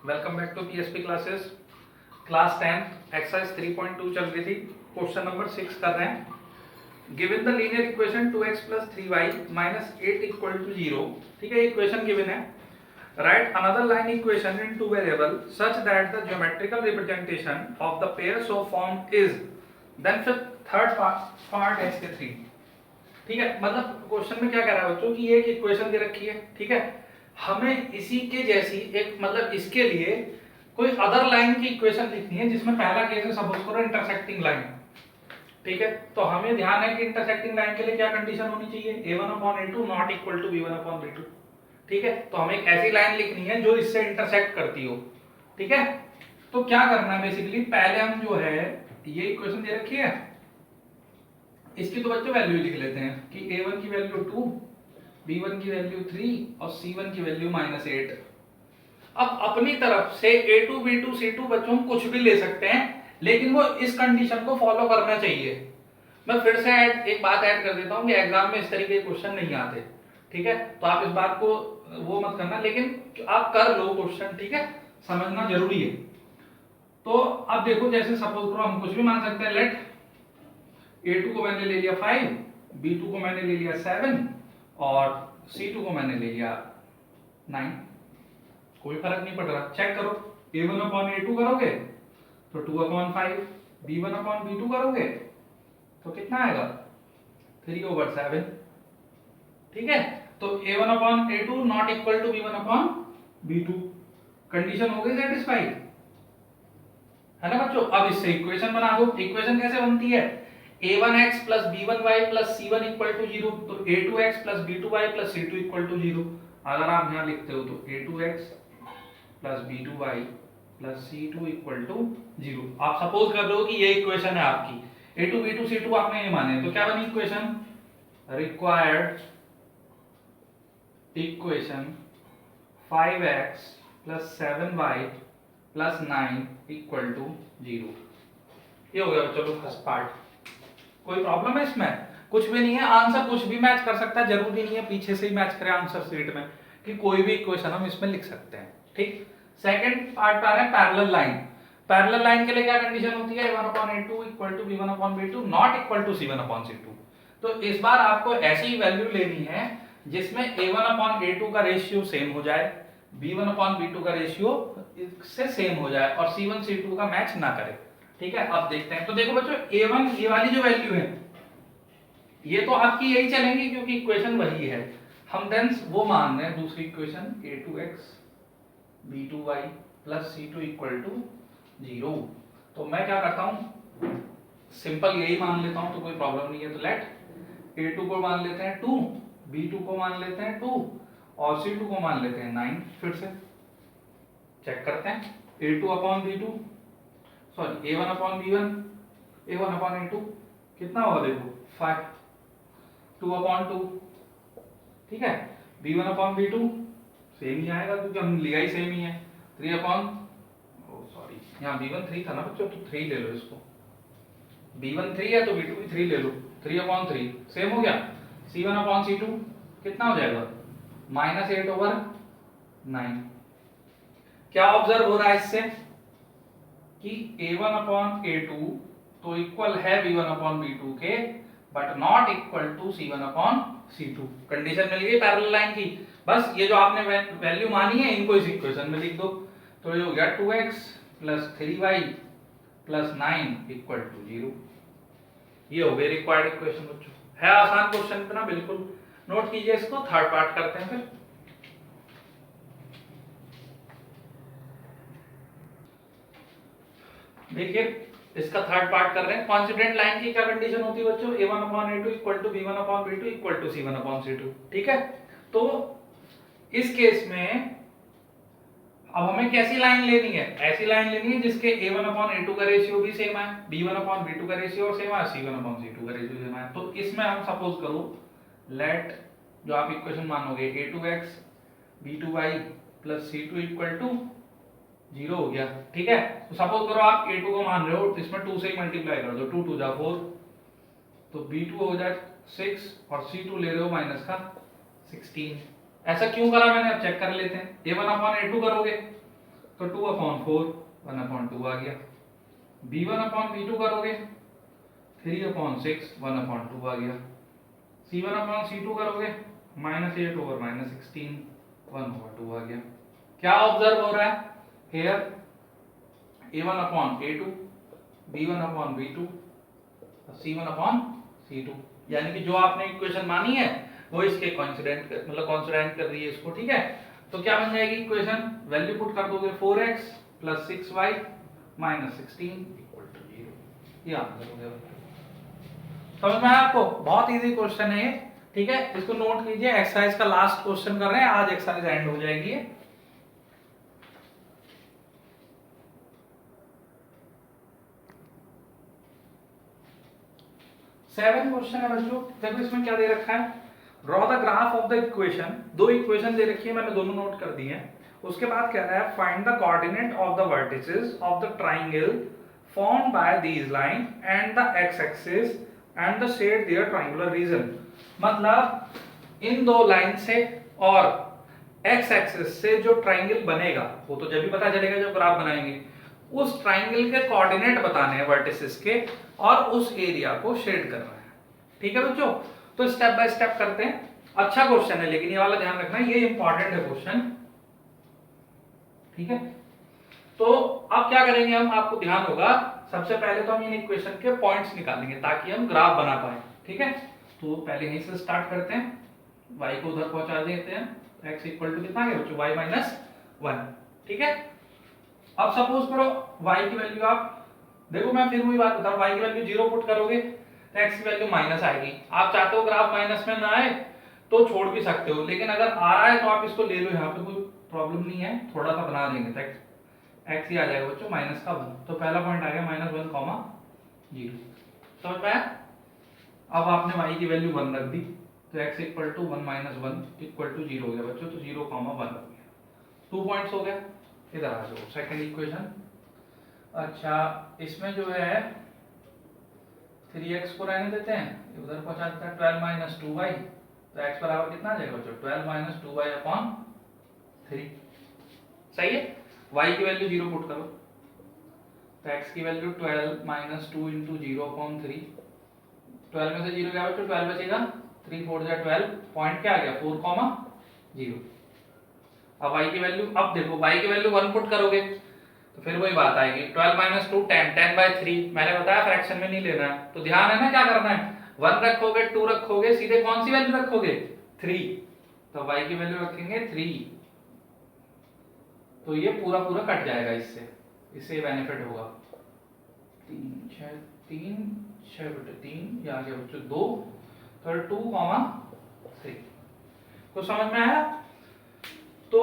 Welcome back to PSP classes. Class 10 exercise 3.2 चल रही थी। क्वेश्चन नंबर 6 कर रहे हैं। Given the linear equation 2x + 3y - 8 = 0। ठीक है, इक्वेशन गिवन है। Write another line equation in two variable such that the geometrical representation of the pair so formed is then फिर थर्ड पार्ट है इसके 3। ठीक है, मतलब क्वेश्चन में क्या कह रहा है बच्चों कि ये एक इक्वेशन दे रखी है। ठीक है, हमें इसी के जैसी एक मतलब इसके लिए कोई अदर लाइन की इक्वेशन लिखनी है जिसमें पहला केस है सपोज करो इंटरसेक्टिंग लाइन। ठीक है, तो हमें ध्यान है कि इंटरसेक्टिंग लाइन के लिए क्या कंडीशन होनी चाहिए, a1/a2 not equal to b1/b2। ठीक है, तो हमें एक ऐसी लाइन लिखनी है जो इससे इंटरसेक्ट करती हो। ठीक है, तो क्या करना है बेसिकली, पहले हम जो है ये इक्वेशन दे रखी है, इसकी तो बच्चों वैल्यू लिख लेते हैं कि a1 की वैल्यू 2, b1 की वैल्यू 3 और c1 की वैल्यू -8। अब अपनी तरफ से a2 b2 c2 बच्चों हम कुछ भी ले सकते हैं, लेकिन वो इस कंडीशन को फॉलो करना चाहिए। मैं फिर से एक बात ऐड कर देता हूं कि एग्जाम में इस तरीके के क्वेश्चन नहीं आते। ठीक है, तो आप इस बात को वो मत करना, लेकिन आप कर लो क्वेश्चन। ठीक है, समझना जरूरी है। तो अब देखो, जैसे सपोज करो हम कुछ भी मान सकते हैं। लेट a2 को मैंने ले लिया 5, b2 को मैंने ले लिया 7 और c2 को मैंने ले लिया 9। कोई फर्क नहीं पड़ रहा। चेक करो, a1/a2 करोगे तो 2/5, b1/b2 करोगे तो कितना आएगा 3/7। ठीक है, तो a1/a2 not equal to b1/b2, condition हो गई सेटिस्फाइड, है ना बच्चों। अब इससे इक्वेशन बना दो। इक्वेशन कैसे बनती है, a1x + b1y + c1 = 0, तो a2x + b2y + c2 = 0। अगर आप यहां लिखते हो तो a2x + b2y + c2 = 0। आप सपोज कर रहे हो कि ये इक्वेशन है आपकी, a2 b2 c2 आपने ये माने, तो क्या बनी equation, required equation 5x + 7y + 9 = 0। ये हो गया चलो फर्स्ट पार्ट। कोई प्रॉब्लम है इसमें, कुछ भी नहीं है। आंसर कुछ भी मैच कर सकता है, जरूरी नहीं है पीछे से ही मैच करे आंसर शीट में, कि कोई भी इक्वेशन हम इसमें लिख सकते हैं। ठीक, सेकंड पार्ट आ रहा है पैरेलल लाइन। पैरेलल लाइन के लिए क्या कंडीशन होती है, a1/a2 = b1/b2 not equal to c1/c2। तो इस बार आपको ऐसी वैल्यू लेनी है जिसमें a1/a2 का रेशियो सेम हो जाए, b1/b2 का रेशियो इससे सेम हो जाए और c1 c2 का मैच ना करे। ठीक है, अब देखते हैं। तो देखो बच्चों, a1 ये वाली जो वैल्यू है ये तो आपकी यही चलेंगी क्योंकि इक्वेशन वही है। हम देन वो मान रहे हैं दूसरी इक्वेशन a2x b2y + c2 = 0। तो मैं क्या करता हूं, सिंपल यही मान लेता हूं, तो कोई प्रॉब्लम नहीं है। तो लेट a2 को मान लेते हैं 2, b2 को मान लेते हैं 2 और c2 को मान लेते हैं 9। फिर से चेक करते हैं, a2/b2 सॉरी a1/b1 a1/a2 कितना होगा, देखो 5, 2/2। ठीक है, b1/b2 सेम ही आएगा क्योंकि हम लिया ही सेम ही है, 3 सॉरी यहाँ b1 3 था ना बच्चों, तो 3 ले लो इसको। b1 3 है तो b2 भी 3 ले लो, 3/3 सेम हो गया। c1/c2 कितना हो जाएगा -8/9। क्या ऑब्जर्व हो रहा है इससे कि a1/a2 तो इक्वल है b1/b2 के, but not equal to c1/c2। Condition मिल गई पैरेलल लाइन की। बस ये जो आपने वैल्यू मानी है इनको इस इक्वेशन में लिख दो। तो ये हो गया 2x + 3y + 9 = 0। ये हो गई रिक्वायर्ड इक्वेशन बच्चों। है आसान क्वेश्चन ना, बिल्कुल नोट कीजिए इसको। थर्ड पार्ट करते हैं फिर। देखिए इसका थर्ड पार्ट कर रहे हैं। कॉन्स्टिट्यूएंट लाइन की क्या कंडीशन होती है बच्चों, a1/a2 = b1/b2 = c1/c2। ठीक है, तो इस केस में अब हमें कैसी लाइन लेनी है, ऐसी लाइन लेनी है जिसके a1/a2 का रेशियो भी सेम है, b1/b2 का रेशियो और सेम है, c1/c2 का रेशियो सेम है। तो इसमें हम सपोज करो, लेट जो आप इक्वेशन मानोगे a2x b2y + c2 = 0 हो गया। ठीक है, तो सपोज करो आप a2 को मान रहे हो, इसमें 2 से ही मल्टीप्लाई कर दो, 2 2 जा 4, तो b2 हो जाए 6 और c2 ले रहे हो -16। ऐसा क्यों करा मैंने, अब चेक कर लेते हैं। a1/a2 करोगे तो 2/4 1/2 आ गया। b1/b2 करोगे 3/6 1/2 आ गया। c1/c2 करोगे -8/-16 1/2 आ गया। क्या ऑब्जर्व हो रहा है हेयर? a1/a2 b1/b2 c1/c2, यानी कि जो आपने इक्वेशन मानी है वो इसके कोइंसिडेंट मतलब कोइंसिडेंट कर रही है इसको, ठीक है। तो क्या बन जाएगी इक्वेशन? वैल्यू पुट कर दोगे 4x + 6y - 16 = 0। ये आंसर हो गया। समझ में आया आपको? बहुत इजी क्वेश्चन है ये, ठीक है। इसको नोट कीजिए, एक्सरसाइज का लास्ट क्वेश्चन कर रहे हैं, आज एक्सरसाइज एंड हो जाएगी। 7 क्वेश्चन है बच्चों। देखो इसमें क्या दे रखा है, draw the graph of the equation. दो इक्वेशन दे रखी है, मैंने दोनों नोट कर दी है। उसके बाद कह रहा है find the coordinate of the vertices of the triangle formed by these line and the x-axis and the shade their triangular region। मतलब इन दो लाइन से और x एक्सिस से जो ट्राइंगल बनेगा वो तो जब भी पता चलेगा जब ग्राफ बनाएंगे। उस ट्राइंगल के कोऑर्डिनेट बताने हैं वर्टिसेस के और उस एरिया को शेड करना है, ठीक है बच्चों। तो स्टेप बाय स्टेप करते हैं। अच्छा क्वेश्चन है, लेकिन ये वाला ध्यान रखना, ये इंपॉर्टेंट है क्वेश्चन, ठीक है। तो अब क्या करेंगे हम, आपको ध्यान होगा, सबसे पहले तो हम इन इक्वेशन के पॉइंट्स निकालेंगे ताकि हम ग्राफ बना पाए, ठीक है। तो पहले यहीं से स्टार्ट करते हैं, y को उधर पहुंचा देते हैं, x इक्वल टू कितना है बच्चों, y - 1, ठीक है। अब सपोज करो y की वैल्यू, आप देखो मैं फिर वही बात बता रहा हूं, y की वैल्यू 0 पुट करोगे तो x की वैल्यू माइनस आएगी। आप चाहते हो ग्राफ माइनस में ना आए तो छोड़ भी सकते हो, लेकिन अगर आ रहा है तो आप इसको ले लो, यहाँ पे कोई प्रॉब्लम नहीं है, थोड़ा सा बना देंगे तो x ही आ जाएगा बच्चों -1। तो पहला पॉइंट आ गया -1, 0। समझ में आया? अब आपने y की वैल्यू 1 रख दी तो x equal to 1 - 1 equal to 0 हो गया बच्चों, तो 0, 1 हो गया। 2 पॉइंट्स हो गए। इधर आ जाओ सेकंड इक्वेशन। अच्छा, इसमें जो है 3x को रहने देते हैं, उधर पहुंचा देते हैं 12 - 2y, तो x बराबर कितना आ जाएगा बच्चों, 12 - 2y/3। सही है। y की वैल्यू 0 पुट करो तो x की वैल्यू 12 - 2 × 0/3। 12 में से 0 गया बच्चों, 12 बचेगा, 3 4 जा 12, पॉइंट क्या आ गया 4, 0। अब y की वैल्यू, अब देखो y की वैल्यू 1 पुट करोगे तो फिर वही बात आएगी, 12 - 2 10, 10/3। मैंने बताया फ्रैक्शन में नहीं लेना है, तो ध्यान है ना क्या करना है, 1 रखोगे, 2 रखोगे, सीधे कौन सी वैल्यू रखोगे, 3। तो y की वैल्यू रखेंगे 3, तो ये पूरा पूरा कट जाएगा, इससे बेनिफिट होगा। 3 6 3 6 बटे 3, ये आ गया बच्चों 2, तो 2, 3। तो समझ में आया? तो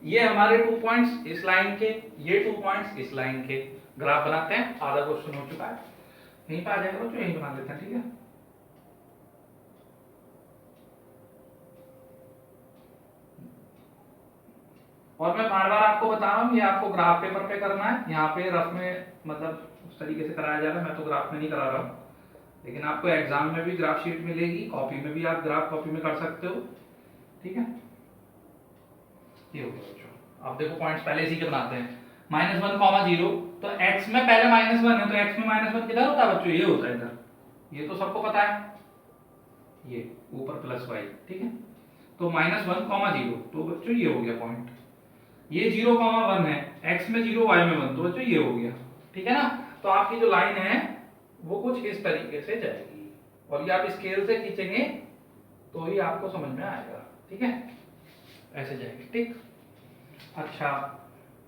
ये हमारे 2 पॉइंट्स इस लाइन के, ये 2 पॉइंट्स इस लाइन के। ग्राफ बनाते हैं, आधा क्वेश्चन हो चुका है, यहीं पे आ जाएगा बच्चों, यहीं बना लेते हैं, ठीक है। और मैं बार बार आपको बता रहा हूँ, ये आपको ग्राफ पेपर पे करना है, यहाँ पे रफ में मतलब उस तरीके से कराया जा रहा है, मैं तो ग्राफ में नहीं करा रहा हूँ, लेकिन आपको एग्जाम में भी ग्राफ शीट मिलेगी, कॉपी में भी आप ग्राफ कॉपी में कर सकते हो, ठीक है। ये हो गया बच्चों। अब देखो पॉइंट्स पहले इसी के बनाते हैं। -1, 0, तो x में पहले -1 है, तो x में -1 किधर होता है बच्चों, ये होता है इधर, ये तो सबको पता है, ये ऊपर +y, ठीक है। तो -1, 0, तो बच्चों ये हो गया पॉइंट। ये 0, 1 है, x में 0, y में 1, तो बच्चों ये हो गया, ठीक है ना। तो आपकी जो लाइन है वो कुछ इस तरीके से जाएगी, और ये आप स्केल से खींचेंगे तो ही आपको समझ में आएगा, ठीक है, ऐसे जाएगी, ठीक। अच्छा,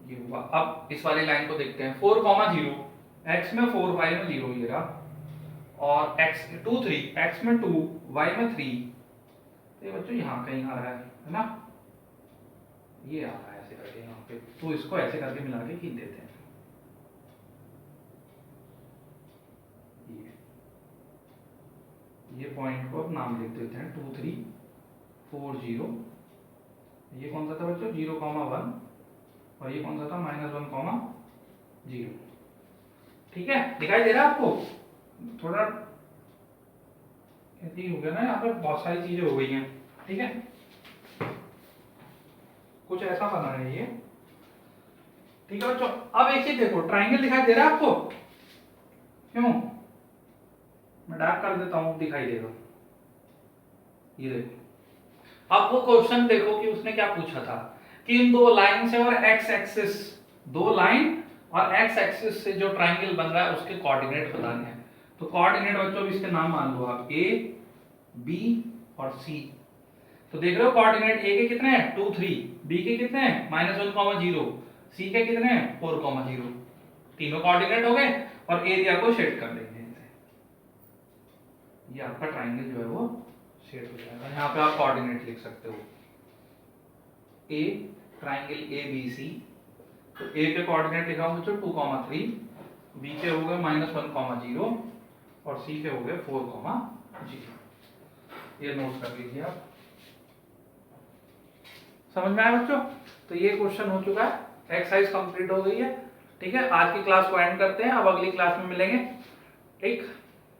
ये हुआ। अब इस वाली लाइन को देखते हैं, 4, 0, x में 4, y में 0, ये रहा, और x 2, 3, x में 2, y में 3, ये बच्चों यहाँ कहीं आ रहा है ना, ये आ रहा है ऐसे करके यहाँ पे, तो इसको ऐसे करके मिला के खींच देते हैं। ये पॉइंट को अब नाम लिख देते हैं 2, 3, 4, 0। ये कौन सा था बच्चों, 0, 1, और ये कौन सा था, -1, 0, ठीक है। दिखाई दे रहा है आपको? थोड़ा ऐसे ही हो गया ना, यहाँ पे बहुत सारी चीजें हो गई हैं, ठीक है। कुछ ऐसा बना है ये, ठीक है बच्चों, अब एक चीज देखो, ट्राइंगल दिखाई दे रहा है आपको? क्यों? मैं डार्क कर देता हूं, दिखाई देगा। ये देखो, अब वो क्वेश्चन देखो कि उसने क्या पूछा था कि इन दो लाइन से और एक्स एक्सिस, दो लाइन और एक्स एक्सिस से जो ट्राइंगल बन रहा है उसके कोऑर्डिनेट बताने हैं। तो कोऑर्डिनेट बच्चों इसके नाम मान लो आप, ए बी और सी। तो देख रहे हो कोऑर्डिनेट ए के कितने हैं 2 3, बी के कितने हैं -1, 0, सी के कितने हैं 4, 0। तीनों कोऑर्डिनेट हो गए और एरिया को शेड कर देंगे। ये आपका ट्राइंगल जो है वो शेड हो जाएगा। यहाँ पे आप कोऑर्डिनेट लिख सकते हो, ए ट्राइंगल ए बी सी। तो ए के कोऑर्डिनेट लिखा हूं बच्चों 2, 3, बी के हो गए -1, 0 और सी के हो गए 4, 0। ये नोट कर लीजिए आप। समझ में आया बच्चों? तो ये क्वेश्चन हो चुका है, एक्सरसाइज कंप्लीट हो गई है। ठीक है, आज की क्लास को एंड करते हैं, अब अगली क्लास में मिलेंगे। ठीक,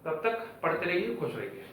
तब तक पढ़ते रहिए, खुश रहिए।